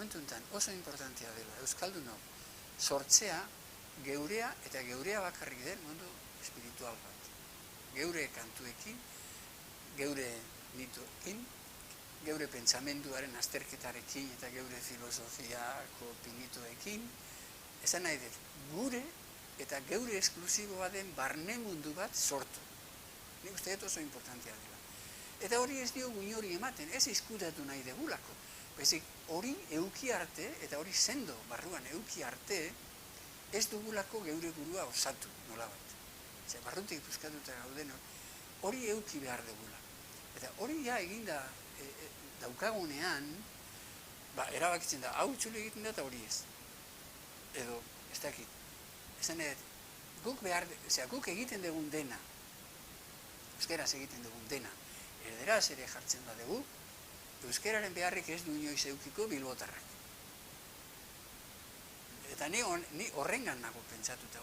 momentu enten oso importantea dela, Euskaldunok sortzea geurea eta geurea bakarrik den mundu espiritual bat. Geure kantuekin, geure mitoekin, geure pentsamenduaren azterketarekin eta geure filosofiako pinitoekin, esan nahi dut, gure eta geure esklusiboa den barne mundu bat sortu. Nik uste dut oso importantea dela. Eta hori ez diogu inori ematen, ez izkutatu nahi degulako. Bezik, hori euki arte, eta hori sendo barruan euki arte, ez dugulako geure burua osatu, nolabait. Zer, barrutik puskatuta gauden, hori euki behar dugula. Eta hori ja eginda daukagunean, erabakitzen da, hau txule egiten da eta hori ez. Edo, ez dakit. Esan edo, guk egiten dugun dena, euskeraz egiten dugun dena, erderaz ere jartzen badugu, euskeraren beharrik ez du inoiz eukiko bilbotarrak. Eta ni horrengan nago pentsatuta,